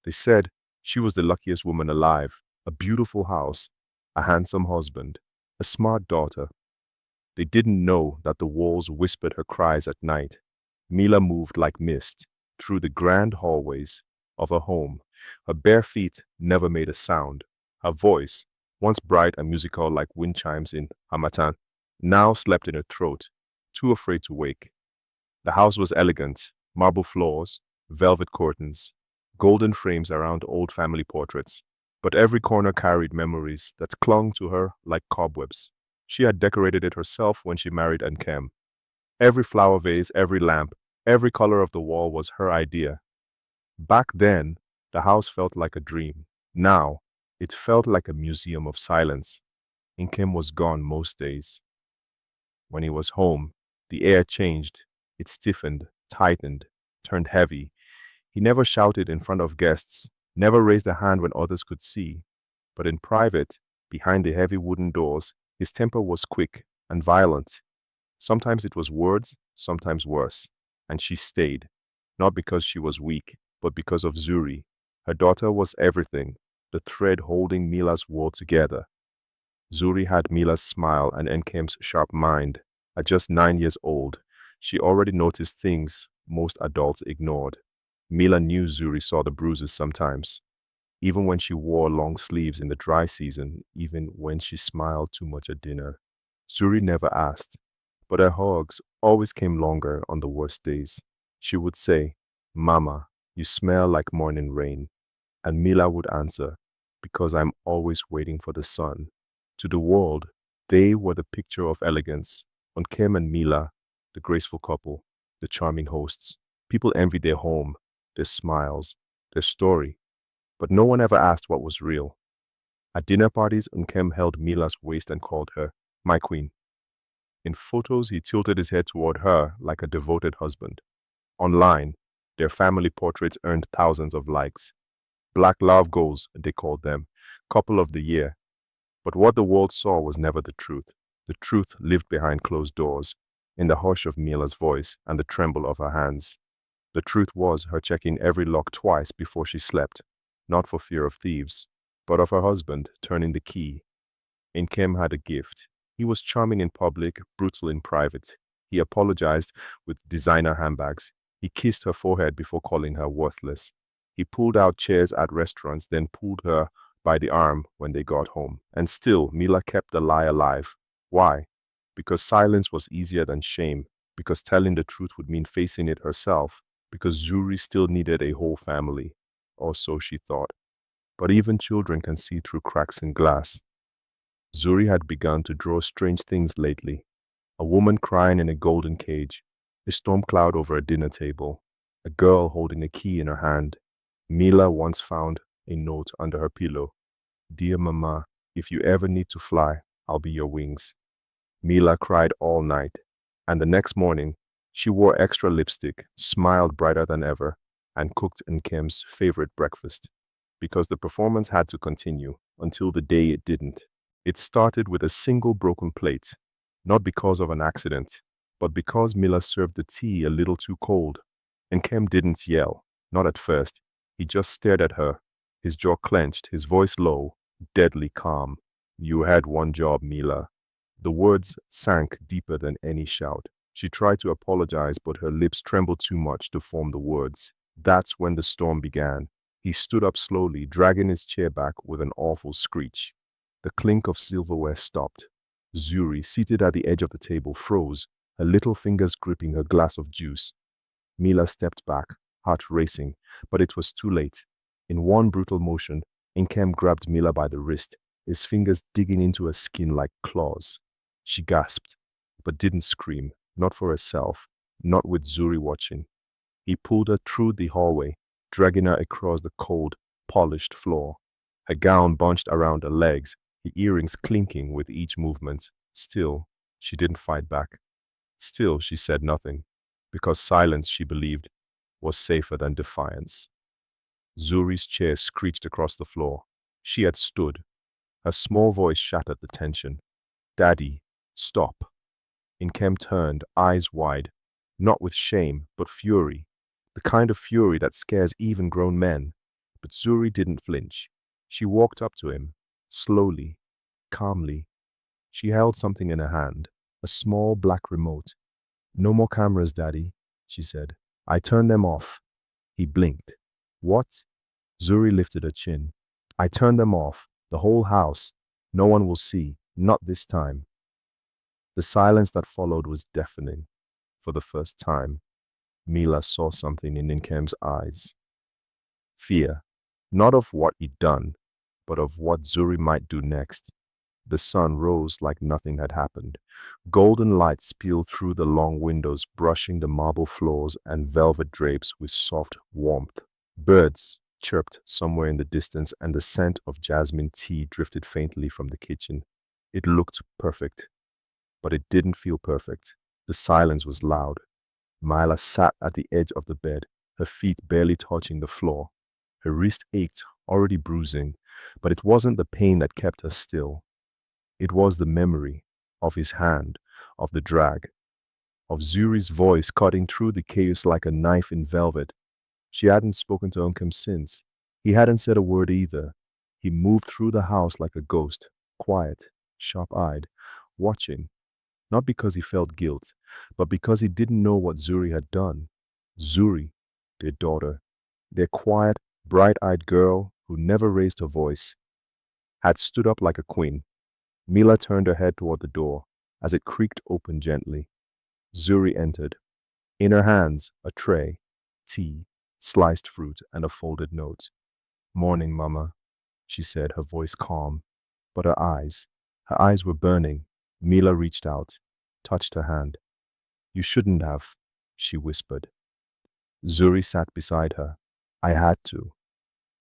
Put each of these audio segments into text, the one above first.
They said she was the luckiest woman alive, a beautiful house, a handsome husband, a smart daughter. They didn't know that the walls whispered her cries at night. Mila moved like mist through the grand hallways of her home. Her bare feet never made a sound. Her voice, once bright and musical like wind chimes in Hamatan, now slept in her throat, too afraid to wake. The house was elegant, marble floors, velvet curtains, golden frames around old family portraits. But every corner carried memories that clung to her like cobwebs. She had decorated it herself when she married Nkem. Every flower vase, every lamp, every color of the wall was her idea. Back then, the house felt like a dream. Now, it felt like a museum of silence. Nkem was gone most days. When he was home, the air changed. It stiffened, tightened, turned heavy. He never shouted in front of guests, never raised a hand when others could see. But in private, behind the heavy wooden doors, his temper was quick and violent. Sometimes it was words, sometimes worse. And she stayed, not because she was weak, but because of Zuri. Her daughter was everything, the thread holding Mila's world together. Zuri had Mila's smile and Enkem's sharp mind. At just 9 years old, she already noticed things most adults ignored. Mila knew Zuri saw the bruises sometimes, even when she wore long sleeves in the dry season, even when she smiled too much at dinner. Zuri never asked, but her hugs always came longer on the worst days. She would say, "Mama, you smell like morning rain." And Mila would answer, "Because I'm always waiting for the sun." To the world, they were the picture of elegance. On Kim and Mila, the graceful couple, the charming hosts. People envied their home, their smiles, their story. But no one ever asked what was real. At dinner parties, Nkem held Mila's waist and called her, "My queen." In photos, he tilted his head toward her like a devoted husband. Online, their family portraits earned thousands of likes. Black love goals, they called them, couple of the year. But what the world saw was never the truth. The truth lived behind closed doors, in the hush of Mila's voice and the tremble of her hands. The truth was her checking every lock twice before she slept, not for fear of thieves, but of her husband turning the key. Nkem had a gift. He was charming in public, brutal in private. He apologized with designer handbags. He kissed her forehead before calling her worthless. He pulled out chairs at restaurants, then pulled her by the arm when they got home. And still, Mila kept the lie alive. Why? Because silence was easier than shame. Because telling the truth would mean facing it herself. Because Zuri still needed a whole family. Or so she thought. But even children can see through cracks in glass. Zuri had begun to draw strange things lately. A woman crying in a golden cage, a storm cloud over a dinner table, a girl holding a key in her hand. Mila once found a note under her pillow. "Dear Mama, if you ever need to fly, I'll be your wings." Mila cried all night, and the next morning, she wore extra lipstick, smiled brighter than ever, and cooked Nkem's favorite breakfast. Because the performance had to continue until the day it didn't. It started with a single broken plate, not because of an accident, but because Mila served the tea a little too cold. Nkem didn't yell, not at first. He just stared at her, his jaw clenched, his voice low, deadly calm. "You had one job, Mila." The words sank deeper than any shout. She tried to apologize, but her lips trembled too much to form the words. That's when the storm began. He stood up slowly, dragging his chair back with an awful screech. The clink of silverware stopped. Zuri, seated at the edge of the table, froze, her little fingers gripping her glass of juice. Mila stepped back, heart racing, but it was too late. In one brutal motion, Nkem grabbed Mila by the wrist, his fingers digging into her skin like claws. She gasped, but didn't scream, not for herself, not with Zuri watching. He pulled her through the hallway, dragging her across the cold, polished floor. Her gown bunched around her legs, the earrings clinking with each movement. Still, she didn't fight back. Still, she said nothing, because silence, she believed, was safer than defiance. Zuri's chair screeched across the floor. She had stood. Her small voice shattered the tension. "Daddy, stop." Nkem turned, eyes wide, not with shame, but fury. The kind of fury that scares even grown men. But Zuri didn't flinch. She walked up to him, slowly, calmly. She held something in her hand, a small black remote. "No more cameras, Daddy," she said. "I turned them off." He blinked. "What?" Zuri lifted her chin. "I turned them off. The whole house. No one will see. Not this time." The silence that followed was deafening. For the first time, Mila saw something in Nkem's eyes. Fear, not of what he'd done, but of what Zuri might do next. The sun rose like nothing had happened. Golden light spilled through the long windows, brushing the marble floors and velvet drapes with soft warmth. Birds chirped somewhere in the distance, and the scent of jasmine tea drifted faintly from the kitchen. It looked perfect, but it didn't feel perfect. The silence was loud. Mila sat at the edge of the bed, her feet barely touching the floor. Her wrist ached, already bruising, but it wasn't the pain that kept her still. It was the memory of his hand, of the drag, of Zuri's voice cutting through the chaos like a knife in velvet. She hadn't spoken to Unkem since. He hadn't said a word either. He moved through the house like a ghost, quiet, sharp-eyed, watching, not because he felt guilt, but because he didn't know what Zuri had done. Zuri, their daughter, their quiet, bright-eyed girl who never raised her voice, had stood up like a queen. Mila turned her head toward the door as it creaked open gently. Zuri entered. In her hands, a tray, tea, sliced fruit, and a folded note. "Morning, Mama," she said, her voice calm. But her eyes were burning. Mila reached out, touched her hand. "You shouldn't have," she whispered. Zuri sat beside her. "I had to."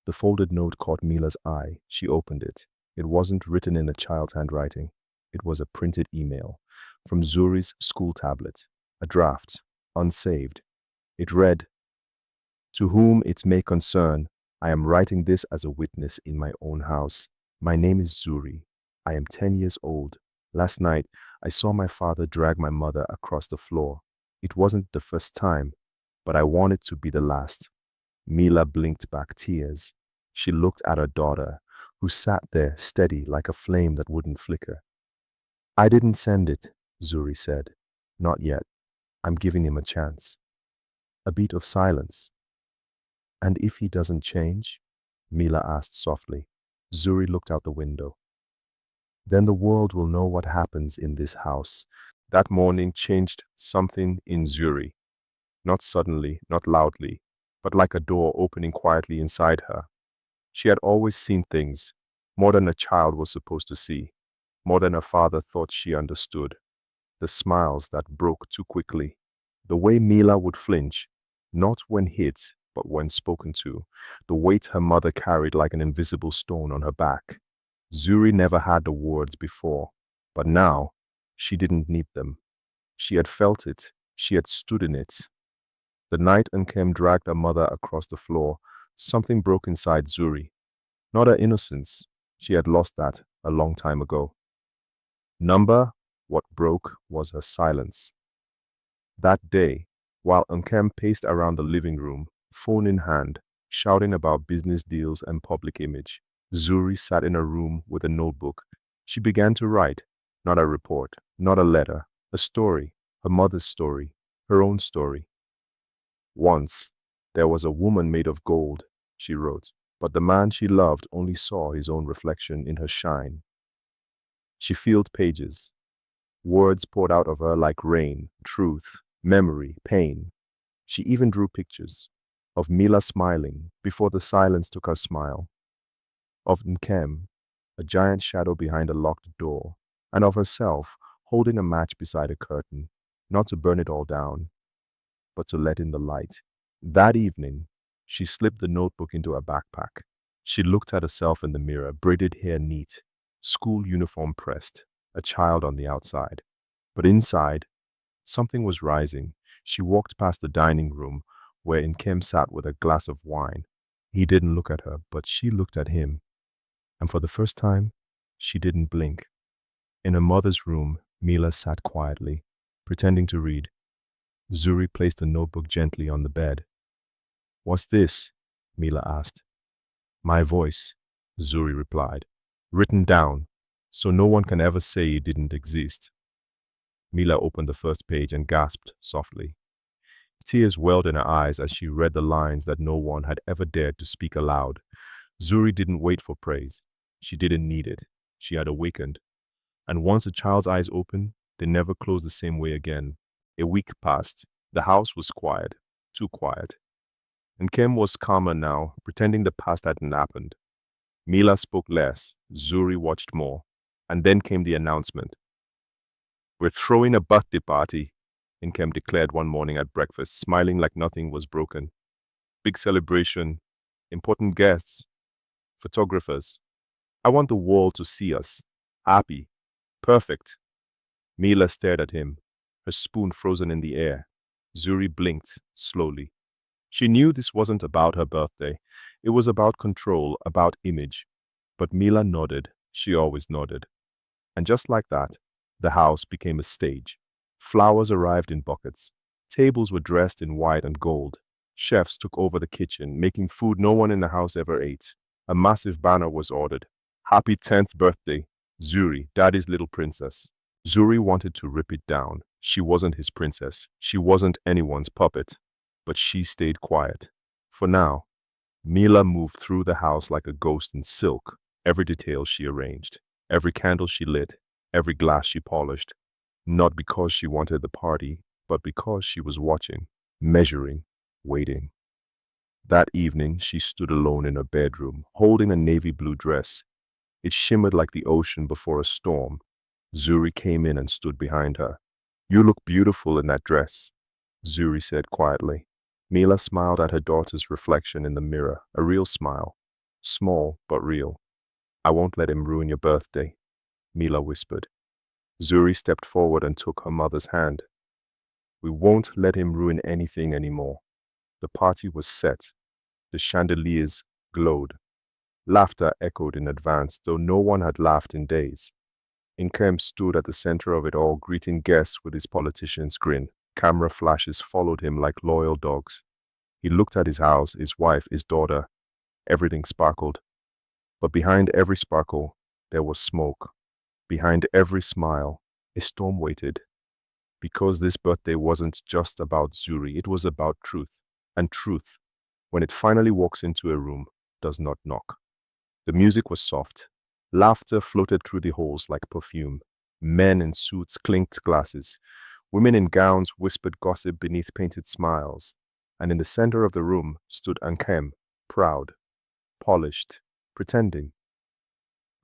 The folded note caught Mila's eye. She opened it. It wasn't written in a child's handwriting. It was a printed email from Zuri's school tablet, a draft, unsaved. It read, "To whom it may concern, I am writing this as a witness in my own house. My name is Zuri. I am 10 years old. Last night, I saw my father drag my mother across the floor. It wasn't the first time, but I want it to be the last." Mila blinked back tears. She looked at her daughter, who sat there steady like a flame that wouldn't flicker. "I didn't send it," Zuri said. "Not yet. I'm giving him a chance." A beat of silence. "And if he doesn't change?" Mila asked softly. Zuri looked out the window. "Then the world will know what happens in this house." That morning changed something in Zuri. Not suddenly, not loudly, but like a door opening quietly inside her. She had always seen things, more than a child was supposed to see, more than her father thought she understood. The smiles that broke too quickly, the way Mila would flinch, not when hit, but when spoken to, the weight her mother carried like an invisible stone on her back. Zuri never had the words before, but now she didn't need them. She had felt it. She had stood in it. The night Nkem dragged her mother across the floor, something broke inside Zuri. Not her innocence. She had lost that a long time ago. What broke was her silence. That day, while Nkem paced around the living room, phone in hand, shouting about business deals and public image, Zuri sat in her room with a notebook. She began to write, not a report, not a letter, a story, her mother's story, her own story. "Once, there was a woman made of gold," she wrote, "but the man she loved only saw his own reflection in her shine." She filled pages. Words poured out of her like rain, truth, memory, pain. She even drew pictures of Mila smiling before the silence took her smile, of Nkem, a giant shadow behind a locked door, and of herself holding a match beside a curtain, not to burn it all down, but to let in the light. That evening, she slipped the notebook into her backpack. She looked at herself in the mirror, braided hair neat, school uniform pressed, a child on the outside. But inside, something was rising. She walked past the dining room where Nkem sat with a glass of wine. He didn't look at her, but she looked at him. And for the first time, she didn't blink. In her mother's room, Mila sat quietly, pretending to read. Zuri placed the notebook gently on the bed. "What's this?" Mila asked. My voice, Zuri replied, written down, so no one can ever say it didn't exist. Mila opened the first page and gasped softly. Tears welled in her eyes as she read the lines that no one had ever dared to speak aloud. Zuri didn't wait for praise. She didn't need it. She had awakened. And once a child's eyes open, they never close the same way again. A week passed. The house was quiet, too quiet. And Kim was calmer now, pretending the past hadn't happened. Mila spoke less, Zuri watched more. And then came the announcement. "We're throwing a birthday party," Inkem declared one morning at breakfast, smiling like nothing was broken. "Big celebration, important guests, photographers. I want the world to see us. Happy. Perfect." Mila stared at him, her spoon frozen in the air. Zuri blinked, slowly. She knew this wasn't about her birthday. It was about control, about image. But Mila nodded. She always nodded. And just like that, the house became a stage. Flowers arrived in buckets. Tables were dressed in white and gold. Chefs took over the kitchen, making food no one in the house ever ate. A massive banner was ordered. "Happy 10th birthday, Zuri, Daddy's little princess." Zuri wanted to rip it down. She wasn't his princess. She wasn't anyone's puppet. But she stayed quiet. For now, Mila moved through the house like a ghost in silk. Every detail she arranged. Every candle she lit. Every glass she polished. Not because she wanted the party, but because she was watching, measuring, waiting. That evening, she stood alone in her bedroom, holding a navy blue dress. It shimmered like the ocean before a storm. Zuri came in and stood behind her. "You look beautiful in that dress," Zuri said quietly. Mila smiled at her daughter's reflection in the mirror, a real smile. Small, but real. "I won't let him ruin your birthday," Mila whispered. Zuri stepped forward and took her mother's hand. "We won't let him ruin anything anymore." The party was set. The chandeliers glowed. Laughter echoed in advance, though no one had laughed in days. Inkem stood at the center of it all, greeting guests with his politician's grin. Camera flashes followed him like loyal dogs. He looked at his house, his wife, his daughter. Everything sparkled. But behind every sparkle, there was smoke. Behind every smile, a storm waited. Because this birthday wasn't just about Zuri, it was about truth. And truth, when it finally walks into a room, does not knock. The music was soft. Laughter floated through the halls like perfume. Men in suits clinked glasses. Women in gowns whispered gossip beneath painted smiles. And in the center of the room stood Ankem, proud, polished, pretending.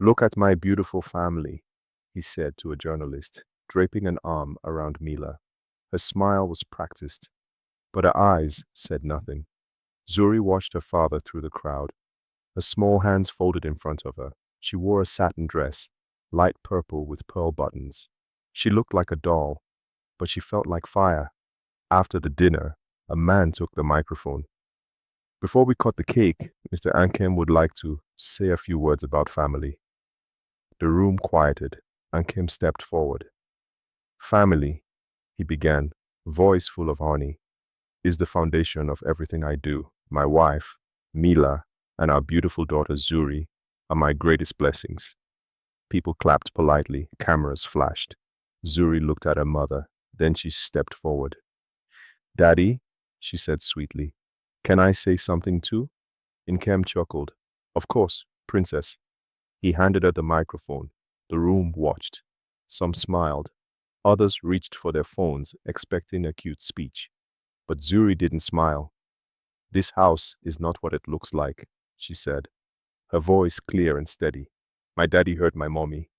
"Look at my beautiful family," he said to a journalist, draping an arm around Mila. Her smile was practiced, but her eyes said nothing. Zuri watched her father through the crowd. Her small hands folded in front of her. She wore a satin dress, light purple with pearl buttons. She looked like a doll, but she felt like fire. After the dinner, a man took the microphone. "Before we cut the cake, Mr. Ankem would like to say a few words about family." The room quieted. Ankem stepped forward. "Family," he began, voice full of honey, "is the foundation of everything I do. My wife, Mila, and our beautiful daughter Zuri are my greatest blessings." People clapped politely. Cameras flashed. Zuri looked at her mother. Then she stepped forward. "Daddy," she said sweetly, "can I say something too?" Inkem chuckled. "Of course, princess." He handed her the microphone. The room watched. Some smiled. Others reached for their phones, expecting a cute speech. But Zuri didn't smile. "This house is not what it looks like," she said, her voice clear and steady. "My daddy hurt my mommy."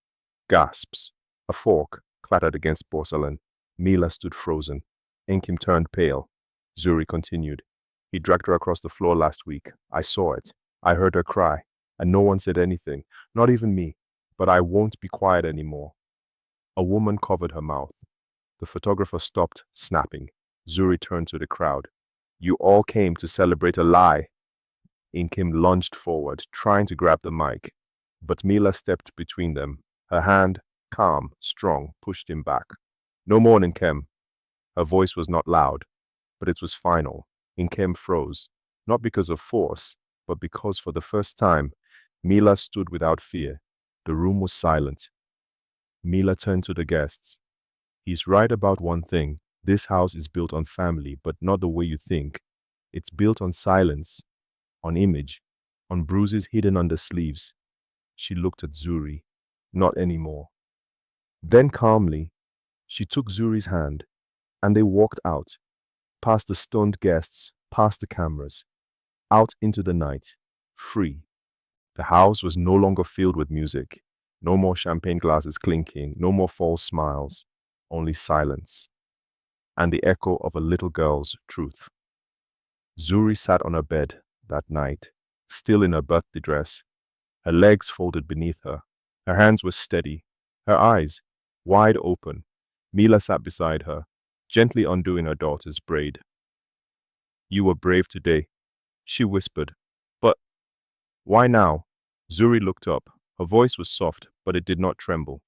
Gasps. A fork clattered against porcelain. Mila stood frozen. Inkim turned pale. Zuri continued. "He dragged her across the floor last week. I saw it. I heard her cry. And no one said anything. Not even me. But I won't be quiet anymore." A woman covered her mouth. The photographer stopped, snapping. Zuri turned to the crowd. "You all came to celebrate a lie." Inkim lunged forward, trying to grab the mic. But Mila stepped between them. Her hand, calm, strong, pushed him back. "No more, Inkem." Her voice was not loud, but it was final. Inkem froze, not because of force, but because for the first time, Mila stood without fear. The room was silent. Mila turned to the guests. He's right about one thing. This house is built on family, but not the way you think. It's built on silence, on image, on bruises hidden under sleeves. She looked at Zuri. Not anymore. Then calmly, she took Zuri's hand, and they walked out, past the stunned guests, past the cameras, out into the night, free. The house was no longer filled with music. No more champagne glasses clinking, no more false smiles, only silence, and the echo of a little girl's truth. Zuri sat on her bed that night, still in her birthday dress, her legs folded beneath her. Her hands were steady, her eyes wide open. Mila sat beside her, gently undoing her daughter's braid. "You were brave today," she whispered. "But why now?" Zuri looked up. Her voice was soft, but it did not tremble.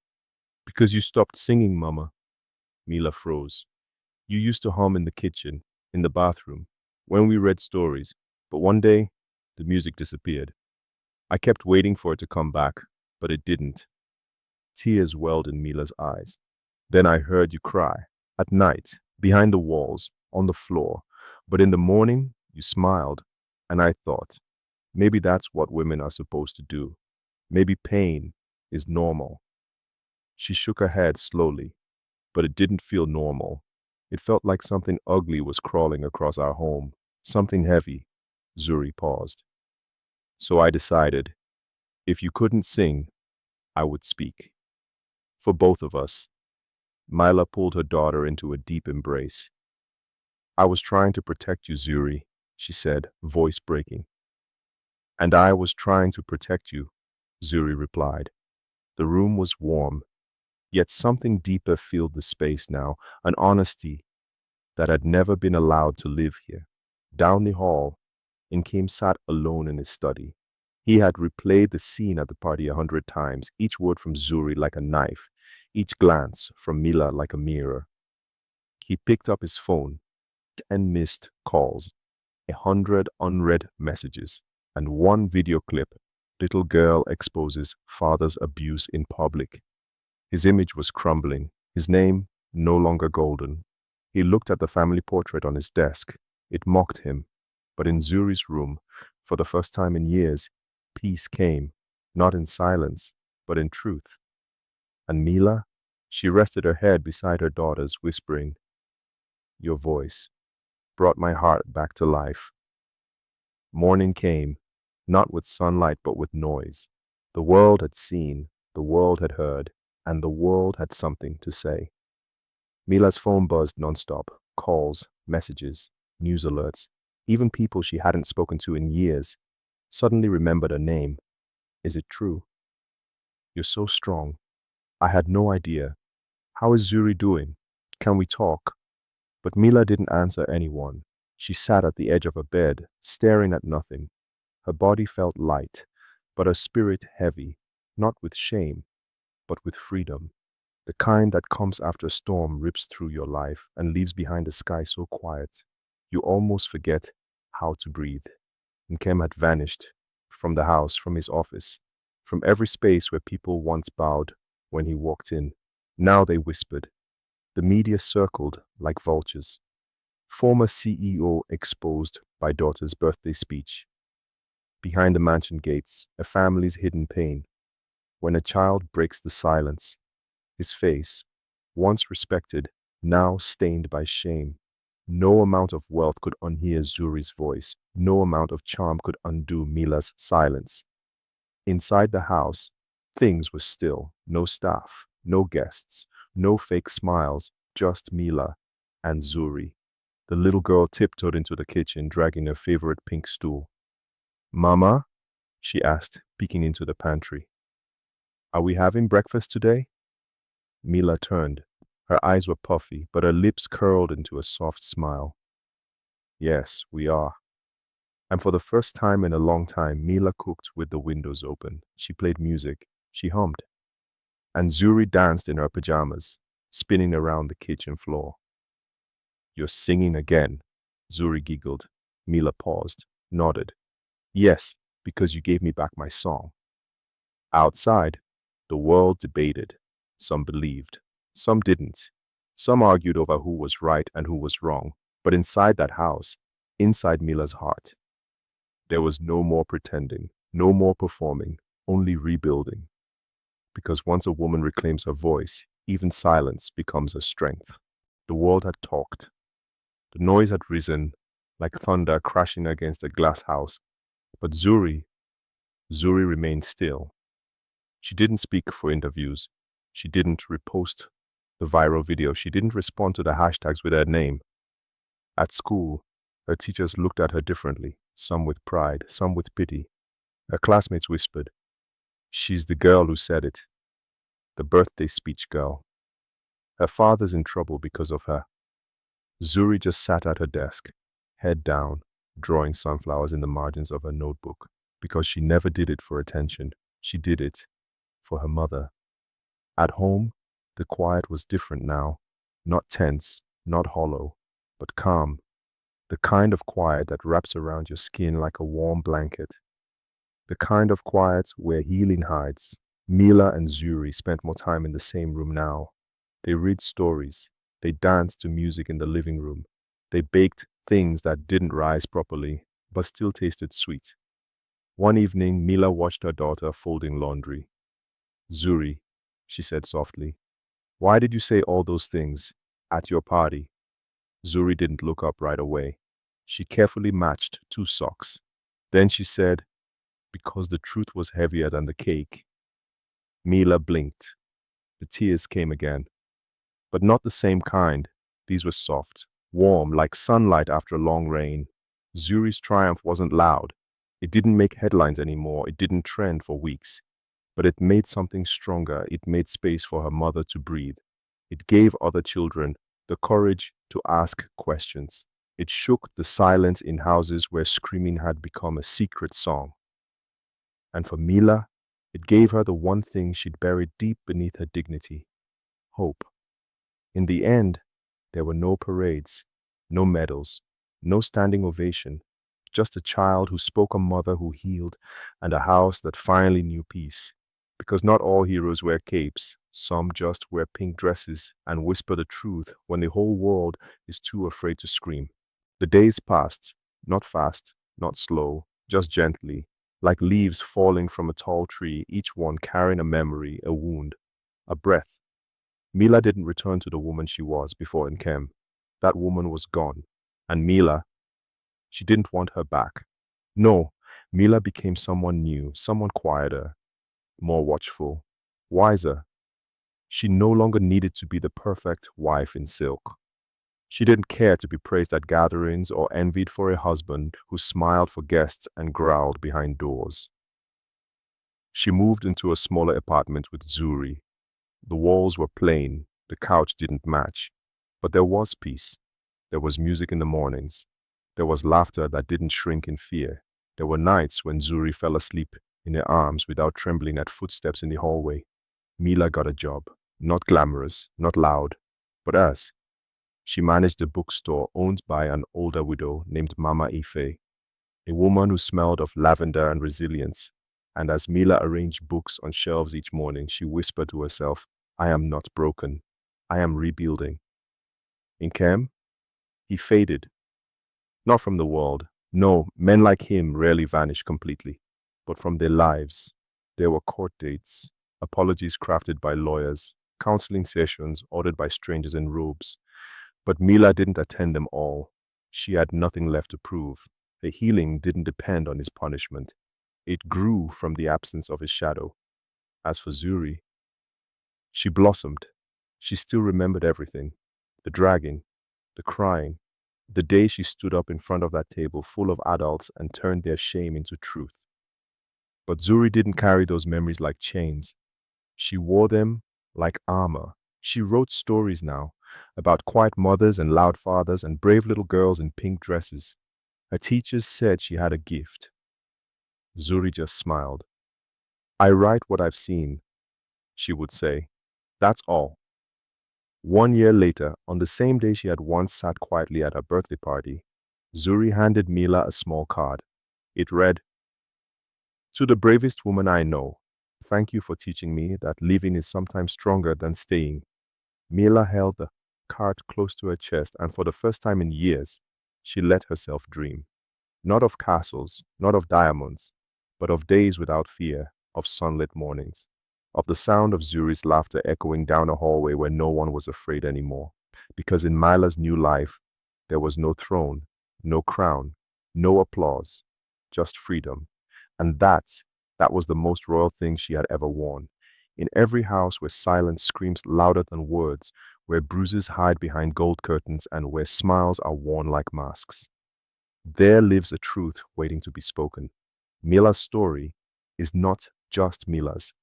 "Because you stopped singing, Mama." Mila froze. "You used to hum in the kitchen, in the bathroom, when we read stories, but one day, the music disappeared. I kept waiting for it to come back, but it didn't." Tears welled in Mila's eyes. "Then I heard you cry, at night, behind the walls, on the floor, but in the morning, you smiled, and I thought, maybe that's what women are supposed to do. Maybe pain is normal." She shook her head slowly, but it didn't feel normal. It felt like something ugly was crawling across our home, something heavy. Zuri paused. "So I decided, if you couldn't sing, I would speak. For both of us." Mila pulled her daughter into a deep embrace. "I was trying to protect you, Zuri," she said, voice breaking. "And I was trying to protect you," Zuri replied. The room was warm, yet something deeper filled the space now, an honesty that had never been allowed to live here. Down the hall, Inkem sat alone in his study. He had replayed the scene at the party 100 times, each word from Zuri like a knife, each glance from Mila like a mirror. He picked up his phone, 10 missed calls, 100 unread messages, and one video clip. Little girl exposes father's abuse in public. His image was crumbling, his name no longer golden. He looked at the family portrait on his desk. It mocked him. But in Zuri's room, for the first time in years, peace came, not in silence, but in truth. And Mila, she rested her head beside her daughter's, whispering, "Your voice brought my heart back to life." Morning came, not with sunlight but with noise. The world had seen, the world had heard, and the world had something to say. Mila's phone buzzed nonstop, calls, messages, news alerts. Even people she hadn't spoken to in years suddenly remembered her name. "Is it true? You're so strong. I had no idea. How is Zuri doing? Can we talk?" But Mila didn't answer anyone. She sat at the edge of her bed, staring at nothing. Her body felt light, but her spirit heavy, not with shame, but with freedom. The kind that comes after a storm rips through your life and leaves behind a sky so quiet, you almost forget how to breathe. Nkem had vanished from the house, from his office, from every space where people once bowed when he walked in. Now they whispered. The media circled like vultures. Former CEO exposed by daughter's birthday speech. Behind the mansion gates, a family's hidden pain. When a child breaks the silence, his face, once respected, now stained by shame. No amount of wealth could unhear Zuri's voice. No amount of charm could undo Mila's silence. Inside the house, things were still. No staff, no guests, no fake smiles, just Mila and Zuri. The little girl tiptoed into the kitchen, dragging her favorite pink stool. "Mama?" she asked, peeking into the pantry. "Are we having breakfast today?" Mila turned. Her eyes were puffy, but her lips curled into a soft smile. "Yes, we are." And for the first time in a long time, Mila cooked with the windows open. She played music. She hummed. And Zuri danced in her pajamas, spinning around the kitchen floor. "You're singing again," Zuri giggled. Mila paused, nodded. Yes, because you gave me back my song. Outside, the world debated. Some believed, some didn't. Some argued over who was right and who was wrong. But inside that house, inside Mila's heart, there was no more pretending, no more performing, only rebuilding. Because once a woman reclaims her voice, even silence becomes a strength. The world had talked. The noise had risen, like thunder crashing against a glass house. But Zuri remained still. She didn't speak for interviews. She didn't repost the viral video. She didn't respond to the hashtags with her name. At school, her teachers looked at her differently, some with pride, some with pity. Her classmates whispered, "She's the girl who said it, the birthday speech girl. Her father's in trouble because of her." Zuri just sat at her desk, head down, drawing sunflowers in the margins of her notebook, because she never did it for attention. She did it for her mother. At home, the quiet was different now, not tense, not hollow, but calm, the kind of quiet that wraps around your skin like a warm blanket, the kind of quiet where healing hides. Mila and Zuri spent more time in the same room now. They read stories, they danced to music in the living room, they baked things that didn't rise properly, but still tasted sweet. One evening, Mila watched her daughter folding laundry. "Zuri," she said softly, "why did you say all those things at your party?" Zuri didn't look up right away. She carefully matched two socks. Then she said, "Because the truth was heavier than the cake." Mila blinked. The tears came again, but not the same kind. These were soft, warm, like sunlight after a long rain. Zuri's triumph wasn't loud. It didn't make headlines anymore. It didn't trend for weeks. But it made something stronger. It made space for her mother to breathe. It gave other children the courage to ask questions. It shook the silence in houses where screaming had become a secret song. And for Mila, it gave her the one thing she'd buried deep beneath her dignity: hope. In the end, there were no parades, no medals, no standing ovation, just a child who spoke, a mother who healed, and a house that finally knew peace. Because not all heroes wear capes, some just wear pink dresses and whisper the truth when the whole world is too afraid to scream. The days passed, not fast, not slow, just gently, like leaves falling from a tall tree, each one carrying a memory, a wound, a breath. Mila didn't return to the woman she was before Nkem. That woman was gone. And Mila, she didn't want her back. No, Mila became someone new, someone quieter, more watchful, wiser. She no longer needed to be the perfect wife in silk. She didn't care to be praised at gatherings or envied for a husband who smiled for guests and growled behind doors. She moved into a smaller apartment with Zuri. The walls were plain, the couch didn't match, but there was peace. There was music in the mornings. There was laughter that didn't shrink in fear. There were nights when Zuri fell asleep in her arms without trembling at footsteps in the hallway. Mila got a job, not glamorous, not loud, but as she managed a bookstore owned by an older widow named Mama Ife, a woman who smelled of lavender and resilience. And as Mila arranged books on shelves each morning, she whispered to herself, "I am not broken. I am rebuilding." In Kem, he faded, not from the world. No, men like him rarely vanish completely, but from their lives. There were court dates, apologies crafted by lawyers, counseling sessions ordered by strangers in robes. But Mila didn't attend them all. She had nothing left to prove. Her healing didn't depend on his punishment. It grew from the absence of his shadow. As for Zuri, she blossomed. She still remembered everything: the dragging, the crying, the day she stood up in front of that table full of adults and turned their shame into truth. But Zuri didn't carry those memories like chains. She wore them like armor. She wrote stories now about quiet mothers and loud fathers and brave little girls in pink dresses. Her teachers said she had a gift. Zuri just smiled. "I write what I've seen," she would say. "That's all." 1 year later, on the same day she had once sat quietly at her birthday party, Zuri handed Mila a small card. It read, To the bravest woman I know, thank you for teaching me that leaving is sometimes stronger than staying. Mila held the card close to her chest, and for the first time in years, she let herself dream. Not of castles, not of diamonds, but of days without fear, of sunlit mornings, of the sound of Zuri's laughter echoing down a hallway where no one was afraid anymore. Because in Mila's new life, there was no throne, no crown, no applause, just freedom. And that was the most royal thing she had ever worn. In every house where silence screams louder than words, where bruises hide behind gold curtains, and where smiles are worn like masks, there lives a truth waiting to be spoken. Mila's story is not just Mila's.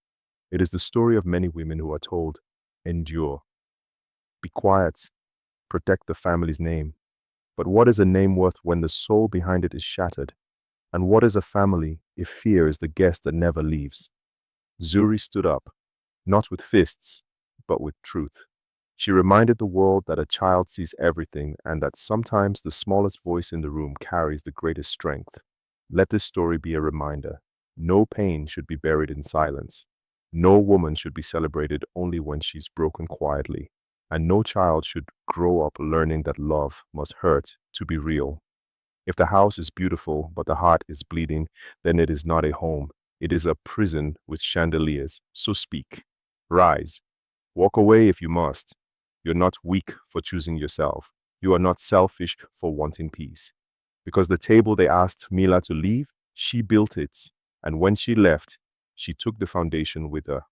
It is the story of many women who are told, endure, be quiet, protect the family's name. But what is a name worth when the soul behind it is shattered? And what is a family if fear is the guest that never leaves? Zuri stood up, not with fists, but with truth. She reminded the world that a child sees everything and that sometimes the smallest voice in the room carries the greatest strength. Let this story be a reminder. No pain should be buried in silence. No woman should be celebrated only when she's broken quietly. And no child should grow up learning that love must hurt to be real. If the house is beautiful but the heart is bleeding, then it is not a home. It is a prison with chandeliers. So speak. Rise. Walk away if you must. You're not weak for choosing yourself. You are not selfish for wanting peace. Because the table they asked Mila to leave, she built it. And when she left, she took the foundation with her.